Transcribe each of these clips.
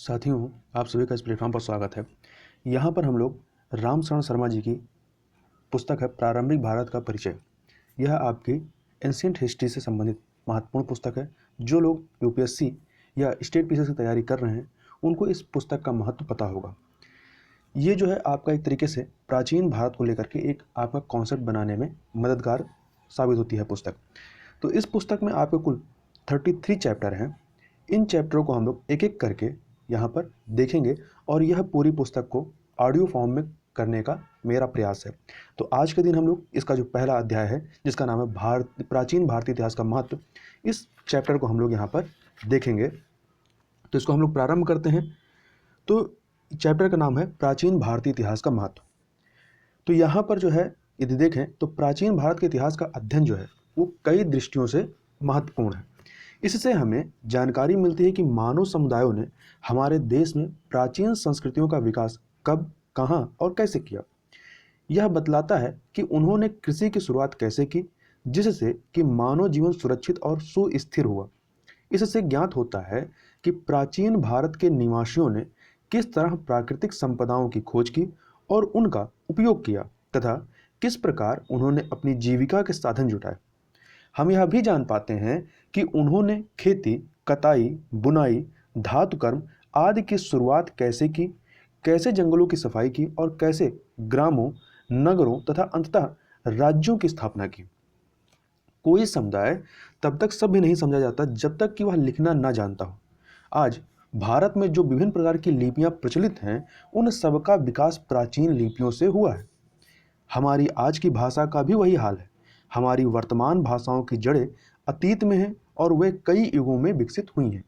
साथियों, आप सभी का इस प्लेटफॉर्म पर स्वागत है। यहाँ पर हम लोग राम शरण शर्मा जी की पुस्तक है प्रारंभिक भारत का परिचय। यह आपकी एंशिएंट हिस्ट्री से संबंधित महत्वपूर्ण पुस्तक है। जो लोग यूपीएससी या स्टेट पीसीएस की तैयारी कर रहे हैं उनको इस पुस्तक का महत्व पता होगा। ये जो है आपका एक तरीके से प्राचीन भारत को लेकर के एक आपका कॉन्सेप्ट बनाने में मददगार साबित होती है पुस्तक। तो इस पुस्तक में आपके कुल 33 चैप्टर हैं। इन चैप्टरों को हम लोग एक एक करके यहाँ पर देखेंगे और यह पूरी पुस्तक को ऑडियो फॉर्म में करने का मेरा प्रयास है। तो आज के दिन हम लोग इसका जो पहला अध्याय है जिसका नाम है प्राचीन भारतीय इतिहास का महत्व, इस चैप्टर को हम लोग यहाँ पर देखेंगे। तो इसको हम लोग प्रारंभ करते हैं। तो चैप्टर का नाम है प्राचीन भारतीय इतिहास का महत्व। तो यहाँ पर जो है यदि देखें तो प्राचीन भारत के इतिहास का अध्ययन जो है वो कई दृष्टियों से महत्वपूर्ण है। इससे हमें जानकारी मिलती है कि मानव समुदायों ने हमारे देश में प्राचीन संस्कृतियों का विकास कब, कहाँ और कैसे किया। यह बतलाता है कि उन्होंने कृषि की शुरुआत कैसे की, जिससे कि मानव जीवन सुरक्षित और सुस्थिर हुआ। इससे ज्ञात होता है कि प्राचीन भारत के निवासियों ने किस तरह प्राकृतिक संपदाओं की खोज की और उनका उपयोग किया तथा किस प्रकार उन्होंने अपनी जीविका के साधन जुटाए। हम यह भी जान पाते हैं कि उन्होंने खेती, कताई, बुनाई, धातुकर्म आदि की शुरुआत कैसे की, कैसे जंगलों की सफाई की और कैसे ग्रामों, नगरों तथा अंततः राज्यों की स्थापना की। कोई समुदाय तब तक सभ्य नहीं समझा जाता जब तक कि वह लिखना ना जानता हो। आज भारत में जो विभिन्न प्रकार की लिपियां प्रचलित हैं, उन सबका विकास प्राचीन लिपियों से हुआ है। हमारी आज की भाषा का भी वही हाल है। हमारी वर्तमान भाषाओं की जड़ें अतीत में हैं और वे कई युगों में विकसित हुई हैं।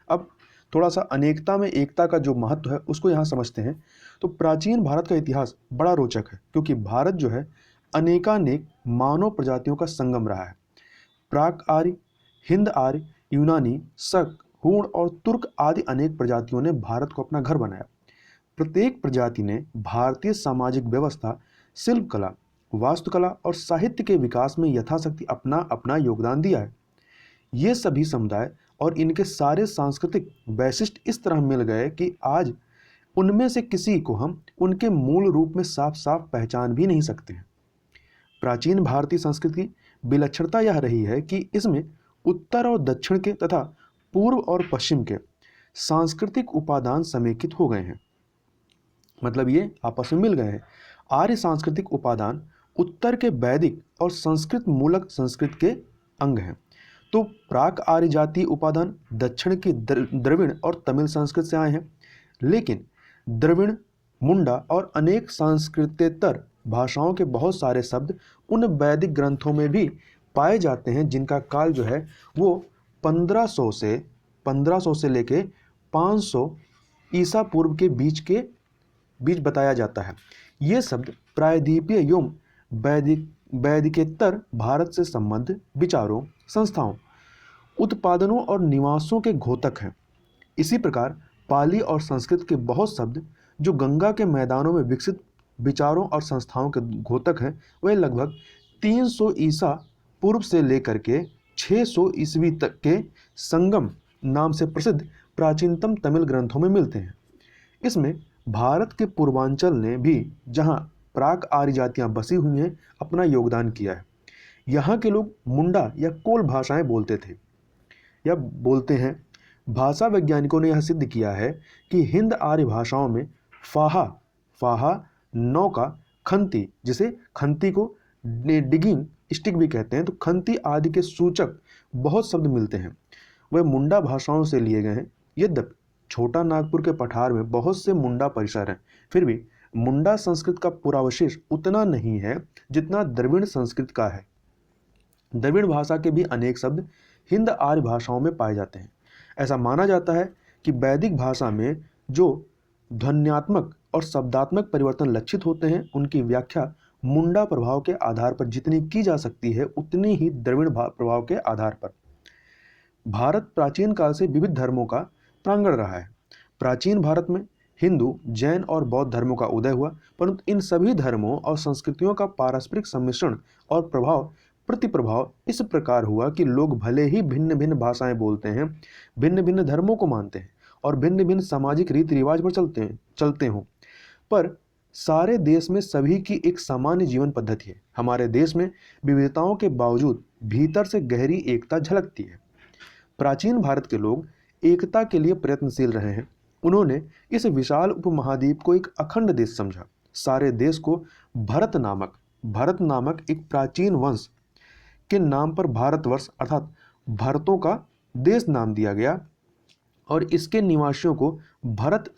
अब थोड़ा सा अनेकता में एकता का जो महत्व है उसको यहाँ समझते हैं। तो प्राचीन भारत का इतिहास बड़ा रोचक है क्योंकि भारत जो है अनेकानेक मानव प्रजातियों का संगम रहा है। प्राक आर्य, हिंद आर्य, यूनानी, शक, हूण और तुर्क आदि अनेक प्रजातियों ने भारत को अपना घर बनाया। प्रत्येक प्रजाति ने भारतीय सामाजिक व्यवस्था, शिल्पकला, वास्तुकला और साहित्य के विकास में यथाशक्ति अपना अपना योगदान दिया है। ये सभी समुदाय और इनके सारे सांस्कृतिक वैशिष्ट्य इस तरह मिल गए कि आज उनमें से किसी को हम उनके मूल रूप में साफ साफ पहचान भी नहीं सकते हैं। प्राचीन भारतीय संस्कृति की विलक्षणता यह रही है कि इसमें उत्तर और दक्षिण के तथा पूर्व और पश्चिम के सांस्कृतिक उपादान समेकित हो गए हैं। मतलब ये आपस में मिल गए हैं। आर्य सांस्कृतिक उपादान उत्तर के वैदिक और संस्कृत मूलक संस्कृत के अंग हैं, तो प्राक आर्य जातीय उपादान दक्षिण की द्रविड़ और तमिल संस्कृत से आए हैं। लेकिन द्रविड़, मुंडा और अनेक संस्कृतेतर भाषाओं के बहुत सारे शब्द उन वैदिक ग्रंथों में भी पाए जाते हैं जिनका काल जो है वो 1500 से लेके 500 ईसा पूर्व के बीच बताया जाता है। ये शब्द प्रायद्वीपीय एवं वैदिकेतर भारत से संबंध, विचारों, संस्थाओं, उत्पादनों और निवासों के घोतक हैं। इसी प्रकार पाली और संस्कृत के बहुत शब्द जो गंगा के मैदानों में विकसित विचारों और संस्थाओं के घोतक हैं, वे लगभग 300 ईसा पूर्व से लेकर के 600 ईस्वी तक के संगम नाम से प्रसिद्ध प्राचीनतम तमिल ग्रंथों में मिलते हैं। इसमें भारत के पूर्वांचल ने भी, जहां प्राक आर्य जातियां बसी हुई हैं, अपना योगदान किया है। यहाँ के लोग मुंडा या कोल भाषाएं बोलते थे या बोलते हैं। भाषा वैज्ञानिकों ने यह सिद्ध किया है कि हिंद आर्य भाषाओं में फाहा, नौका, खंती, जिसे खंती को डिगिंग स्टिक भी कहते हैं, तो खंती आदि के सूचक बहुत शब्द मिलते हैं। वे मुंडा भाषाओं से लिए गए हैं। यद्यपि छोटा नागपुर के पठार में बहुत से मुंडा परिसर हैं, फिर भी मुंडा संस्कृत का पुरावशेष उतना नहीं है जितना द्रविड़ संस्कृत का है। द्रविड़ भाषा के भी अनेक शब्द हिंद आर्य भाषाओं में पाए जाते हैं। ऐसा माना जाता है कि वैदिक भाषा में जो ध्वन्यात्मक और शब्दात्मक परिवर्तन लक्षित होते हैं, उनकी व्याख्या मुंडा प्रभाव के आधार पर जितनी की जा सकती है उतनी ही द्रविड़ प्रभाव के आधार पर। भारत प्राचीन काल से विविध धर्मों का प्रांगण रहा है। प्राचीन भारत में हिंदू, जैन और बौद्ध धर्मों का उदय हुआ, परंतु इन सभी धर्मों और संस्कृतियों का पारस्परिक सम्मिश्रण और प्रतिप्रभाव इस प्रकार हुआ कि लोग भले ही भिन्न भिन्न भाषाएं बोलते हैं, भिन्न भिन्न धर्मों को मानते हैं और भिन्न भिन्न सामाजिक रीति रिवाज पर चलते हों, पर सारे देश में सभी की एक सामान्य जीवन पद्धति है। हमारे देश में विविधताओं के बावजूद भीतर से गहरी एकता झलकती है। प्राचीन भारत के लोग एकता के लिए प्रयत्नशील रहे हैं। उन्होंने इस विशाल उपमहाद्वीप को एक अखंड देश समझा। सारे देश को भरत नामक एक प्राचीन वंश के नाम पर भारतवर्ष अर्थात भरतों का देश नाम दिया गया और इसके निवासियों को भरत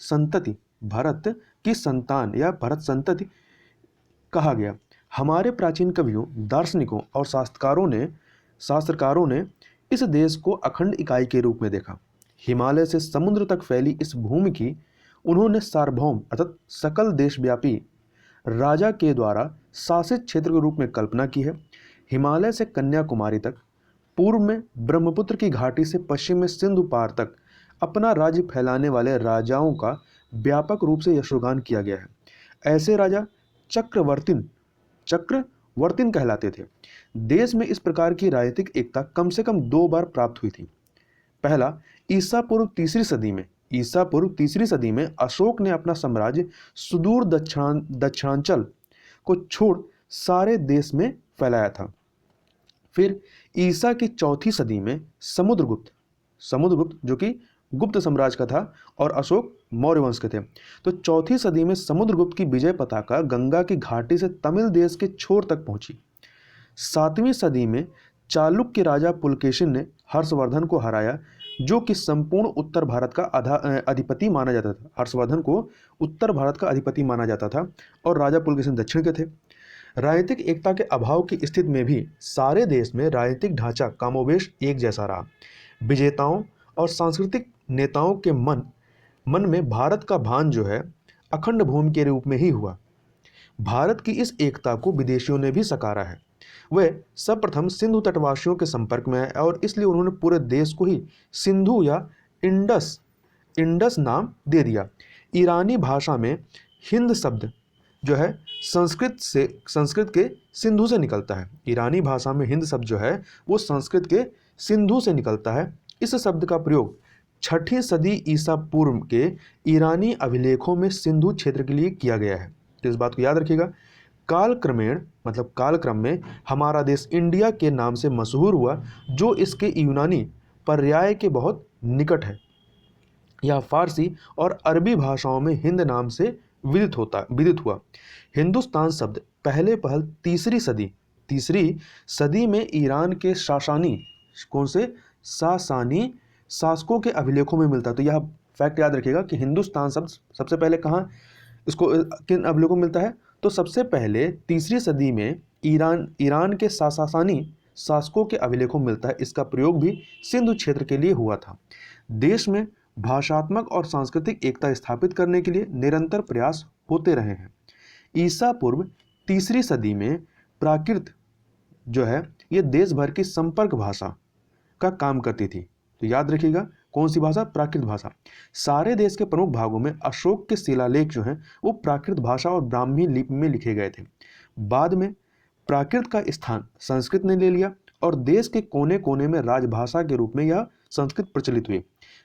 की संतान या भरत संतति कहा गया। हमारे प्राचीन कवियों, दार्शनिकों और शास्त्रकारों ने इस देश को अखंड इकाई के रूप में देखा। हिमालय से समुद्र तक फैली इस भूमि की उन्होंने सार्वभौम अर्थात सकल देशव्यापी राजा के द्वारा शासित क्षेत्र के रूप में कल्पना की है। हिमालय से कन्याकुमारी तक, पूर्व में ब्रह्मपुत्र की घाटी से पश्चिम में सिंधु पार तक अपना राज्य फैलाने वाले राजाओं का व्यापक रूप से यशोगान किया गया है। ऐसे राजा चक्रवर्तिन कहलाते थे। देश में इस प्रकार की राजनीतिक एकता कम से कम 2 बार प्राप्त हुई थी। पहला, ईसा पूर्व तीसरी सदी में अशोक ने अपना साम्राज्य सुदूर दक्षिणांचल को छोड़ सारे देश में फैलाया था। फिर ईसा की चौथी सदी में समुद्रगुप्त जो कि गुप्त साम्राज्य का था और अशोक मौर्य वंश के थे, तो चौथी सदी में समुद्रगुप्त की विजय पताका गंगा की घाटी से तमिल देश के छोर तक पहुंची। 7वीं सदी में चालुक्य राजा पुलकेशिन ने हर्षवर्धन को हराया, जो कि संपूर्ण उत्तर भारत का अधिपति माना जाता था। हर्षवर्धन को उत्तर भारत का अधिपति माना जाता था और राजा पुलकेशिन दक्षिण के थे। राजनीतिक एकता के अभाव की स्थिति में भी सारे देश में राजनीतिक ढांचा कमोबेश एक जैसा रहा। विजेताओं और सांस्कृतिक नेताओं के मन में भारत का भान जो है अखंड भूमि के रूप में ही हुआ। भारत की इस एकता को विदेशियों ने भी सकारा है। वे सर्वप्रथम सिंधु तटवासियों के संपर्क में आए और इसलिए उन्होंने पूरे देश को ही सिंधु या इंडस नाम दे दिया। ईरानी भाषा में हिंद शब्द जो है संस्कृत के सिंधु से निकलता है। ईरानी भाषा में हिंद शब्द जो है वो संस्कृत के सिंधु से निकलता है। इस शब्द का प्रयोग 6ठी सदी ईसा पूर्व के ईरानी अभिलेखों में सिंधु क्षेत्र के लिए किया गया है। तो इस बात को याद रखिएगा। कालक्रम में हमारा देश इंडिया के नाम से मशहूर हुआ, जो इसके यूनानी पर्याय के बहुत निकट है। यह फारसी और अरबी भाषाओं में हिंद नाम से विदित हुआ। हिंदुस्तान शब्द पहल तीसरी सदी में ईरान के सासानी शासकों के अभिलेखों में मिलता है। तो यह फैक्ट याद रखिएगा कि हिंदुस्तान शब्द सबसे पहले कहाँ इसको किन अभिलेखों में मिलता है, तो सबसे पहले तीसरी सदी में ईरान के सासानी शासकों के अभिलेखों में मिलता है। इसका प्रयोग भी सिंधु क्षेत्र के लिए हुआ था। देश में भाषात्मक और सांस्कृतिक एकता स्थापित करने के लिए निरंतर प्रयास होते रहे हैं। ईसा पूर्व तीसरी सदी में प्राकृत जो है ये देश भर की संपर्क भाषा का काम करती थी। तो याद रखिएगा कौन सी भाषा? प्राकृत भाषा। सारे देश के प्रमुख भागों में अशोक के शिलालेख जो हैं वो प्राकृत भाषा और ब्राह्मी लिपि में लिखे गए थे। बाद में प्राकृत का स्थान संस्कृत ने ले लिया और देश के कोने कोने में राजभाषा के रूप में यह संस्कृत प्रचलित हुई।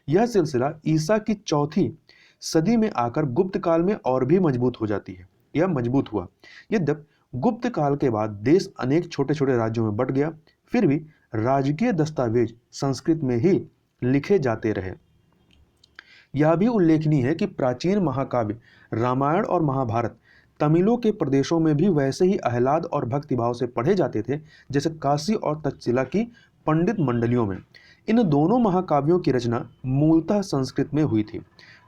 यह सिलसिला ईसा की चौथी सदी में आकर गुप्त काल में और भी मजबूत हुआ। यद्यपि गुप्त काल के बाद देश अनेक छोटे छोटे राज्यों में बंट गया, फिर भी राजकीय दस्तावेज संस्कृत में ही लिखे जाते रहे। यह भी उल्लेखनीय है कि प्राचीन महाकाव्य रामायण और महाभारत तमिलों के प्रदेशों में भी वैसे ही आह्लाद और भक्तिभाव से पढ़े जाते थे जैसे काशी और तक्षशिला की पंडित मंडलियों में। इन दोनों महाकाव्यों की रचना मूलतः संस्कृत में हुई थी।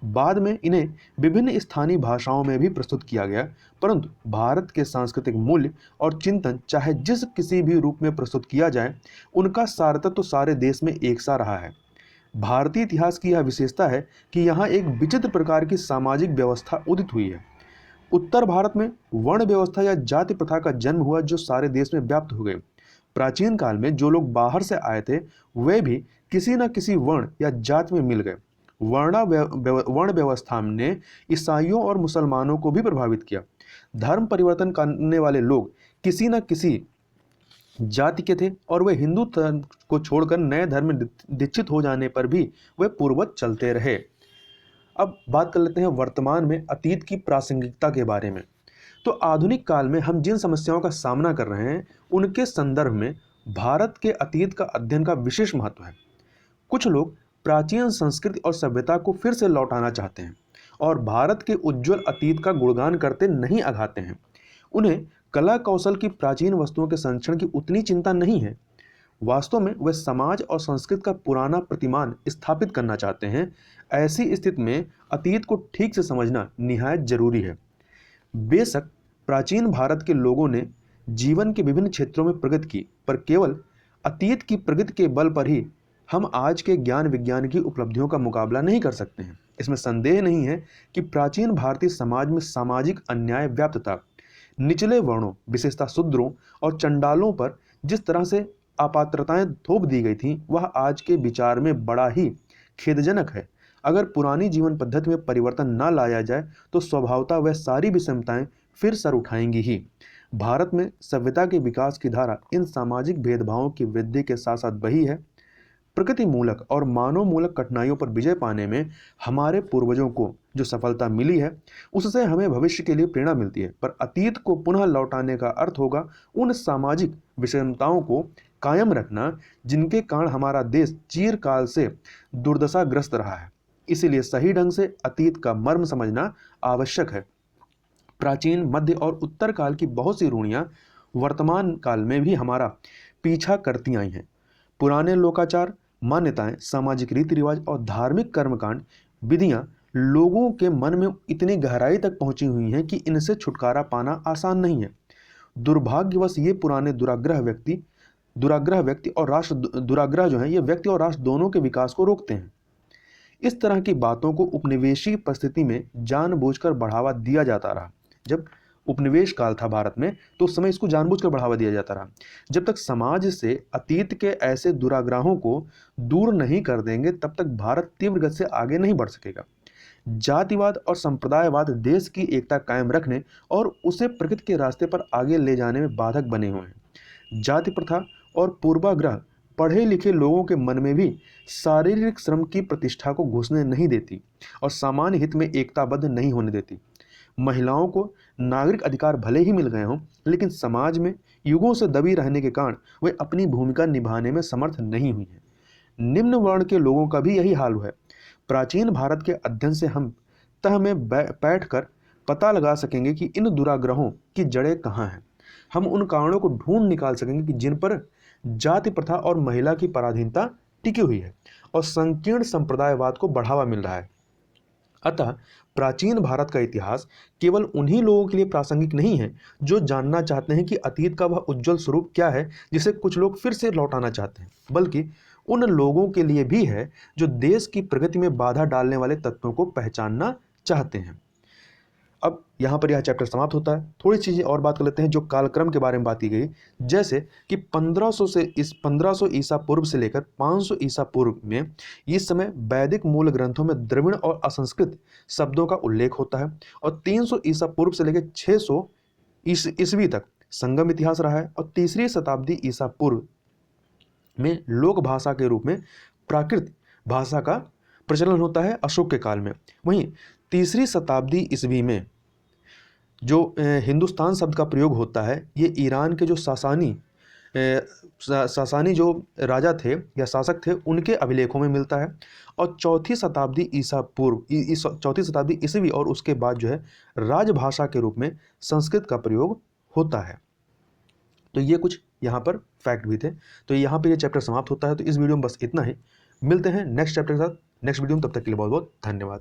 बाद में इन्हें विभिन्न स्थानीय भाषाओं में भी प्रस्तुत किया गया, परंतु भारत के सांस्कृतिक मूल्य और चिंतन चाहे जिस किसी भी रूप में प्रस्तुत किया जाए, उनका सारतत्व तो सारे देश में एक सा रहा है। भारतीय इतिहास की यह विशेषता है कि यहाँ एक विचित्र प्रकार की सामाजिक व्यवस्था उदित हुई है। उत्तर भारत में वर्ण व्यवस्था या जाति प्रथा का जन्म हुआ, जो सारे देश में व्याप्त हो गए। प्राचीन काल में जो लोग बाहर से आए थे वे भी किसी न किसी वर्ण या जाति में मिल गए। वर्ण व्यवस्था ने ईसाइयों और मुसलमानों को भी प्रभावित किया। धर्म परिवर्तन करने वाले लोग किसी न किसी जाति के थे और वे हिंदू धर्म को छोड़कर नए धर्म में दीक्षित हो जाने पर भी वे पूर्ववत चलते रहे। अब बात कर लेते हैं वर्तमान में अतीत की प्रासंगिकता के बारे में। तो आधुनिक काल में हम जिन समस्याओं का सामना कर रहे हैं उनके संदर्भ में भारत के अतीत का अध्ययन का विशेष महत्व है। कुछ लोग प्राचीन संस्कृति और सभ्यता को फिर से लौटाना चाहते हैं और भारत के उज्जवल अतीत का गुणगान करते नहीं अघाते हैं। उन्हें कला कौशल की प्राचीन वस्तुओं के संरक्षण की उतनी चिंता नहीं है। वास्तव में वे समाज और संस्कृति का पुराना प्रतिमान स्थापित करना चाहते हैं। ऐसी स्थिति में अतीत को ठीक से समझना निहायत जरूरी है। बेशक प्राचीन भारत के लोगों ने जीवन के विभिन्न क्षेत्रों में प्रगति की, पर केवल अतीत की प्रगति के बल पर ही हम आज के ज्ञान विज्ञान की उपलब्धियों का मुकाबला नहीं कर सकते हैं। इसमें संदेह नहीं है कि प्राचीन भारतीय समाज में सामाजिक अन्याय व्याप्त था। निचले वर्णों, विशेषतः शूद्रों और चंडालों पर जिस तरह से अपात्रताएं थोप दी गई थीं, वह आज के विचार में बड़ा ही खेदजनक है। अगर पुरानी जीवन पद्धति में परिवर्तन न लाया जाए तो स्वभावतः वह सारी विषमताएं फिर सर उठाएंगी ही। भारत में सभ्यता के विकास की धारा इन सामाजिक भेदभावों की वृद्धि के साथ साथ बही है। प्रकृति मूलक और मानव मूलक कठिनाइयों पर विजय पाने में हमारे पूर्वजों को जो सफलता मिली है उससे हमें भविष्य के लिए प्रेरणा मिलती है, पर अतीत को पुनः लौटाने का अर्थ होगा उन सामाजिक विषमताओं को कायम रखना जिनके कारण हमारा देश चिरकाल से दुर्दशाग्रस्त रहा है। इसीलिए सही ढंग से अतीत का मर्म समझना आवश्यक है। प्राचीन, मध्य और उत्तर काल की बहुत सी रूढ़ियां वर्तमान काल में भी हमारा पीछा करती आई हैं। पुराने लोकाचार, मान्यताएं, सामाजिक रीति रिवाज और धार्मिक कर्मकांड विधियां लोगों के मन में इतनी गहराई तक पहुंची हुई हैं कि इनसे छुटकारा पाना आसान नहीं है। दुर्भाग्यवश ये पुराने दुराग्रह व्यक्ति और राष्ट्र दुराग्रह जो है ये व्यक्ति और राष्ट्र दोनों के विकास को रोकते हैं। इस तरह की बातों को उपनिवेशी परिस्थिति में जानबूझकर बढ़ावा दिया जाता रहा। जब उपनिवेश काल था भारत में तो उस समय इसको जानबूझकर बढ़ावा दिया जाता रहा। जब तक समाज से अतीत के ऐसे दुराग्रहों को दूर नहीं कर देंगे तब तक भारत तीव्र गति से आगे नहीं बढ़ सकेगा। जातिवाद और संप्रदायवाद देश की एकता कायम रखने और उसे प्रकृति के रास्ते पर आगे ले जाने में बाधक बने हुए हैं। जाति प्रथा और पूर्वाग्रह पढ़े लिखे लोगों के मन में भी शारीरिक श्रम की प्रतिष्ठा को घुसने नहीं देती और सामान्य हित में एकताबद्ध नहीं होने देती। महिलाओं को नागरिक अधिकार भले ही मिल गए हों, लेकिन समाज में युगों से दबी रहने के कारण वे अपनी भूमिका निभाने में समर्थ नहीं हुई हैं। निम्न वर्ण के लोगों का भी यही हाल है। प्राचीन भारत के अध्ययन से हम तह में बैठकर पता लगा सकेंगे कि इन दुराग्रहों की जड़ें कहाँ हैं। हम उन कारणों को ढूंढ निकाल सकेंगे कि जिन पर जाति प्रथा और महिला की पराधीनता टिकी हुई है और संकीर्ण संप्रदायवाद को बढ़ावा मिल रहा है। अतः प्राचीन भारत का इतिहास केवल उन्हीं लोगों के लिए प्रासंगिक नहीं है जो जानना चाहते हैं कि अतीत का वह उज्जवल स्वरूप क्या है जिसे कुछ लोग फिर से लौटाना चाहते हैं, बल्कि उन लोगों के लिए भी है जो देश की प्रगति में बाधा डालने वाले तत्वों को पहचानना चाहते हैं। अब यहाँ पर यह चैप्टर समाप्त होता है। थोड़ी चीज़ें और बात कर लेते हैं जो कालक्रम के बारे में बात की गई, जैसे कि 1500 ईसा पूर्व से लेकर 500 ईसा पूर्व में इस समय वैदिक मूल ग्रंथों में द्रविड़ और असंस्कृत शब्दों का उल्लेख होता है और 300 ईसा पूर्व से लेकर 600 ईस्वी तक संगम इतिहास रहा है और 3री शताब्दी ईसा पूर्व में लोक भाषा के रूप में प्राकृत भाषा का प्रचलन होता है अशोक के काल में। वहीं 3री शताब्दी ईस्वी में जो हिंदुस्तान शब्द का प्रयोग होता है ये ईरान के जो सासानी जो राजा थे या शासक थे उनके अभिलेखों में मिलता है और 4ठी शताब्दी ईसा पूर्व 4ठी शताब्दी ईस्वी और उसके बाद जो है राजभाषा के रूप में संस्कृत का प्रयोग होता है। तो ये कुछ यहाँ पर फैक्ट भी थे। तो यहाँ पर ये चैप्टर समाप्त होता है। तो इस वीडियो में बस इतना ही। मिलते हैं नेक्स्ट चैप्टर के साथ नेक्स्ट वीडियो में, तब तक के लिए बहुत बहुत धन्यवाद।